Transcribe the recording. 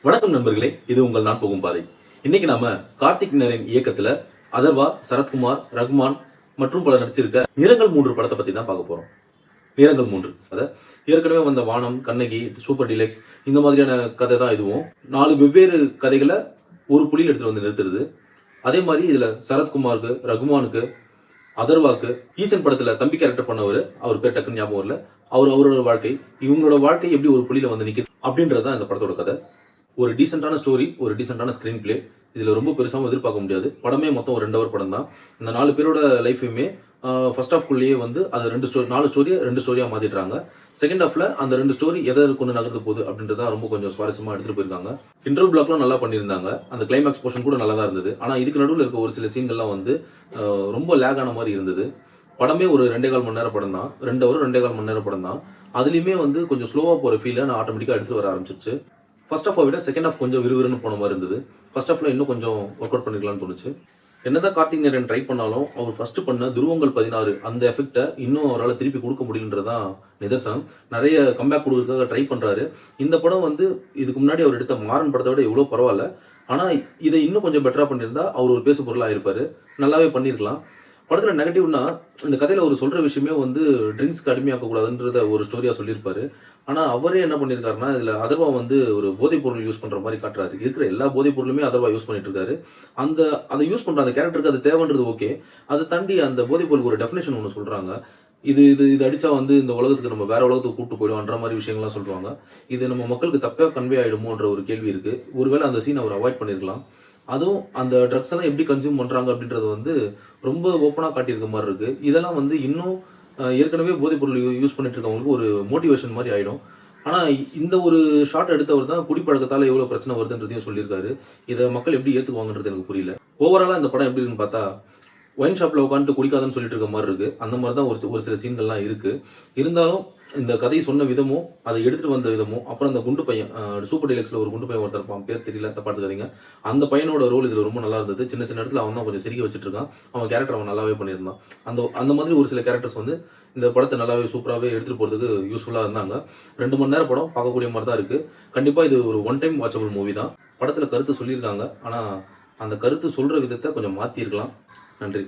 வணக்கம் நண்பர்களே, இது உங்கள் நான் போகும் பாதை. இன்னைக்கு நாம கார்த்திக் நேரின் இயக்கத்துல அதர்வா, சரத்குமார், ரகுமான் மற்றும் பலர் நடிச்சிருக்க நிறங்கள் 3 படத்தை பத்தி தான் பார்க்க போறோம். நிறங்கள் 3 அத ஏற்கனவே வந்த வானம், கண்ணகி, சூப்பர் டீலக்ஸ் இந்த மாதிரியான கதை தான் இதுவும். 4 வெவ்வேறு கதைகளை ஒரு புள்ளியில் எடுத்துட்டு வந்து நிறுத்துறது. அதே மாதிரி இதுல சரத்குமாருக்கு, ரகுமானுக்கு, அதர்வாக்கு ஈசன் படத்துல தம்பி கேரக்டர் பண்ணவர், அவர் பேர் டக்குன்னு ஞாபகம் வரல, அவரோட வாழ்க்கை, இவங்களோட வாழ்க்கை எப்படி ஒரு புள்ளியில வந்து நிக்குது அப்படின்றதுதான் இந்த படத்தோட கதை. ஒரு டீசென்டான ஸ்டோரி, ஒரு டீசென்டான ஸ்கிரீன் பிளே. இதுல ரொம்ப பெருசாவும் எதிர்பார்க்க முடியாது. படமே மொத்தம் ஒரு 2 ஹவர் படம் தான். இந்த 4 பேரோட லைஃபையுமே ஃபர்ஸ்ட் ஹாஃப் குள்ளேயே வந்து அது 4 ஸ்டோரியை 2 ஸ்டோரியா மாத்திடுறாங்க. செகண்ட் ஹாஃப்ல அந்த 2 ஸ்டோரி எதை கொண்டு நகர்ந்து போகுது அப்படின்றத ரொம்ப கொஞ்சம் சுவாரஸ்யமா எடுத்துட்டு போயிருக்காங்க. இன்டர்வல் பிளாக்லாம் நல்லா பண்ணியிருந்தாங்க. அந்த கிளைமேக்ஸ் போர்ஷன் கூட நல்லா தான் இருந்தது. ஆனா இதுக்கு நடுவில் இருக்க ஒரு சில சீன்கள்லாம் வந்து ரொம்ப லேக் ஆன மாதிரி இருந்தது. படமே ஒரு 2.25 மணி நேரம் படம் தான். 2 ஹவர் 2.25 மணி நேரம் படம் தான். அதுலயுமே வந்து கொஞ்சம் ஸ்லோவா போற ஃபீல் நான் ஆட்டோமேட்டிக்கா எடுத்துட்டு வர ஆரம்பிச்சிருச்சு. ஃபர்ஸ்ட் ஹாஃபை விட செகண்ட் ஹாஃப் கொஞ்சம் விறுவிறுன்னு போன மாதிரி இருந்தது. ஃபர்ஸ்ட் ஹாஃப்ல இன்னும் கொஞ்சம் ஒர்க் அவுட் பண்ணிக்கலாம்னு தோணுச்சு. என்னதான் கார்த்திக் நேரன் ட்ரை பண்ணாலும் அவர் ஃபர்ஸ்ட் பண்ண துருவங்கள் 16 அந்த எஃபெக்டை இன்னும் அவரால் திருப்பி கொடுக்க முடியலன்றதான் நிதர்சனம். நிறைய கம்பேக் கொடுக்கறதுக்காக ட்ரை பண்றாரு. இந்த படம் வந்து இதுக்கு முன்னாடி அவர் எடுத்த மாறன் படத்தை விட எவ்வளோ பரவாயில்ல. ஆனா இதை இன்னும் கொஞ்சம் பெட்டரா பண்ணியிருந்தா அவர் ஒரு பேசு பொருளாக இருப்பாரு. நல்லாவே பண்ணியிருக்கலாம். படத்துல நெகட்டிவ்னா இந்த கதையில ஒரு சொல்ற விஷயமே வந்து ட்ரிங்க்ஸ்க்கு அடிமையாக்க கூடாதுன்றத ஒரு ஸ்டோரியா சொல்லியிருப்பாரு. ஆனா அவரே என்ன பண்ணியிருக்காருன்னா இதுல அதர்வா வந்து ஒரு போதைப் பொருள் யூஸ் பண்ற மாதிரி காட்டுறாரு. இருக்கிற எல்லா போதைப் பொருளுமே அதர்வா யூஸ் பண்ணிட்டு இருக்காரு. அதை யூஸ் பண்ற அந்த கேரக்டருக்கு அது தேவைன்றது ஓகே. அதை தாண்டி அந்த போதைப் பொருளுக்கு ஒரு டெஃபினேஷன் ஒன்று சொல்றாங்க. இது இது இது அடிச்சா வந்து இந்த உலகத்துக்கு நம்ம வேற உலகத்துக்கு கூட்டு போயிடும்ன்ற மாதிரி விஷயங்கள்லாம் சொல்றாங்க. இது நம்ம மக்களுக்கு தப்பா கன்வே ஆயிடுமோன்ற ஒரு கேள்வி இருக்கு. ஒருவேளை அந்த சீன் அவர் அவாய்ட் பண்ணிருக்கலாம். அதுவும் அந்த ட்ரக்ஸ் எல்லாம் எப்படி கன்சியூம் பண்றாங்க அப்படின்றது வந்து ரொம்ப ஓப்பனா காட்டியிருக்க மாதிரி இருக்கு. இதெல்லாம் வந்து இன்னும் ஏற்கனவே போதைப் பொருள் யூஸ் பண்ணிட்டு இருக்கவங்களுக்கு ஒரு மோட்டிவேஷன் மாதிரி ஆயிடும். ஆனா இந்த ஒரு ஷாட் எடுத்தவர் தான் குடிப்பழக்கத்தால எவ்வளவு பிரச்சனை வருதுன்றதையும் சொல்லியிருக்காரு. இதை மக்கள் எப்படி ஏத்துக்குவாங்கன்றது எனக்கு புரியல. ஓவராலா இந்த படம் எப்படி இருக்குன்னு பார்த்தா ஒயின் ஷாப்ல உட்காந்துட்டு குடிக்காதன்னு சொல்லிட்டு இருக்க மாதிரி இருக்கு. அந்த மாதிரி தான் ஒரு சில சீன்கள்லாம் இருக்கு. இருந்தாலும் இந்த கதை சொன்ன விதமும், அதை எடுத்துட்டு வந்த விதமும், அப்புறம் அந்த குண்டு பையன் சூப்பர் டீலக்ஸ்ல ஒரு குண்டு பையன் ஒருத்தர் இருப்பான், பேர் தெரியல, தப்பா எடுத்துக்காதீங்க. அந்த பையனோட ரோல் இதுல ரொம்ப நல்லா இருந்தது. சின்ன சின்ன இடத்துல அவன் தான் கொஞ்சம் சிரிக்க வச்சுட்டு இருக்கான். அவன் கேரக்டர் அவன் நல்லாவே பண்ணியிருந்தான். அந்த மாதிரி ஒரு சில கேரக்டர்ஸ் வந்து இந்த படத்தை நல்லாவே சூப்பராகவே எடுத்துட்டு போறதுக்கு யூஸ்ஃபுல்லா இருந்தாங்க. 2 மணி நேரம் படம் பார்க்கக்கூடிய மாதிரி தான் இருக்கு. கண்டிப்பா இது ஒரு ஒன் டைம் வாட்சபிள் மூவி தான். படத்துல கருத்து சொல்லியிருக்காங்க. ஆனா அந்த கருத்து சொல்ற விதத்தை கொஞ்சம் மாத்தி இருக்கலாம். நன்றி.